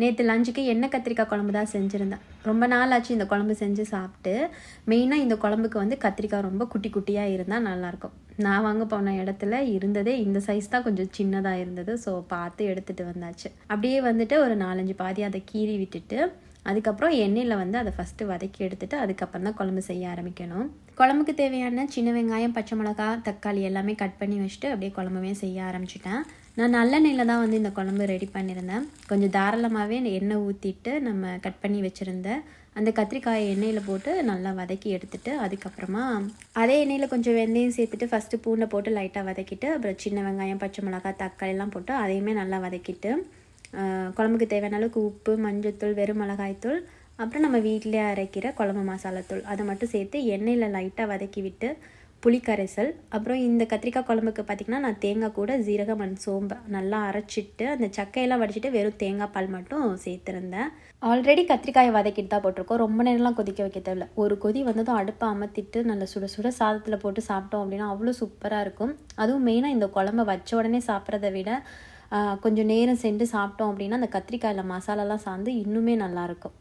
நேற்று லஞ்சுக்கு எண்ணெய் கத்திரிக்காய் குழம்பு தான் செஞ்சுருந்தேன். ரொம்ப நாள் ஆச்சு இந்த குழம்பு செஞ்சு சாப்பிட்டு. மெயினாக இந்த குழம்புக்கு வந்து கத்திரிக்காய் ரொம்ப குட்டி குட்டியாக இருந்தால் நல்லாயிருக்கும். நான் வாங்க போன இடத்துல இருந்ததே இந்த சைஸ் தான், கொஞ்சம் சின்னதாக இருந்தது. ஸோ பார்த்து எடுத்துகிட்டு வந்தாச்சு. அப்படியே வந்துட்டு ஒரு 4-5 பாதி அதை கீறி விட்டுட்டு அதுக்கப்புறம் எண்ணெயில் வந்து அதை ஃபஸ்ட்டு வதக்கி எடுத்துகிட்டு அதுக்கப்புறம் தான் குழம்பு செய்ய ஆரம்பிக்கணும். குழம்புக்கு தேவையான சின்ன வெங்காயம், பச்சை மிளகா, தக்காளி எல்லாமே கட் பண்ணி வச்சுட்டு அப்படியே குழம்புமே செய்ய ஆரம்பிச்சிட்டேன். நான் நல்லெண்ணெயில் தான் வந்து இந்த குழம்பு ரெடி பண்ணியிருந்தேன். கொஞ்சம் தாராளமாகவே எண்ணெய் ஊற்றிட்டு நம்ம கட் பண்ணி வச்சுருந்தேன் அந்த கத்திரிக்காயை எண்ணெயில் போட்டு நல்லா வதக்கி எடுத்துகிட்டு அதுக்கப்புறமா அதே எண்ணெயில் கொஞ்சம் வெந்தயம் சேர்த்துட்டு ஃபஸ்ட்டு பூண்டை போட்டு லைட்டாக வதக்கிட்டு அப்புறம் சின்ன வெங்காயம், பச்சை மிளகா, தக்காளிலாம் போட்டு அதையுமே நல்லா வதக்கிட்டு குழம்புக்கு தேவையான அளவுக்கு உப்பு, மஞ்சள்தூள், வெறும் மிளகாய்த்தூள், அப்புறம் நம்ம வீட்டிலே அரைக்கிற குழம்பு மசாலாத்தூள் அதை மட்டும் சேர்த்து எண்ணெயில் லைட்டாக வதக்கி விட்டு புளிக்கரைசல், அப்புறம் இந்த கத்திரிக்காய் குழம்புக்கு பார்த்திங்கன்னா நான் தேங்காய் கூட ஜீரகம் அண்ட் சோம்பை நல்லா அரைச்சிட்டு அந்த சக்கையெல்லாம் வடிச்சிட்டு வெறும் தேங்காய் பால் மட்டும் சேர்த்துருந்தேன். ஆல்ரெடி கத்திரிக்காயை வதக்கிட்டு தான் போட்டிருக்கோம். ரொம்ப நேரம்லாம் கொதிக்க வைக்க தேவையில்ல. ஒரு கொதி வந்ததும் அடுப்பை அமர்த்திட்டு நல்லா சுட சுட சாதத்தில் போட்டு சாப்பிட்டோம் அப்படின்னா அவ்வளோ சூப்பராக இருக்கும். அதுவும் மெயினாக இந்த குழம்பை வச்ச உடனே சாப்பிட்றத விட கொஞ்சம் நேரம் சென்று சாப்பிட்டோம் அப்படின்னா அந்த கத்திரிக்காயில் மசாலாலாம் சார்ந்து இன்னுமே நல்லாயிருக்கும்.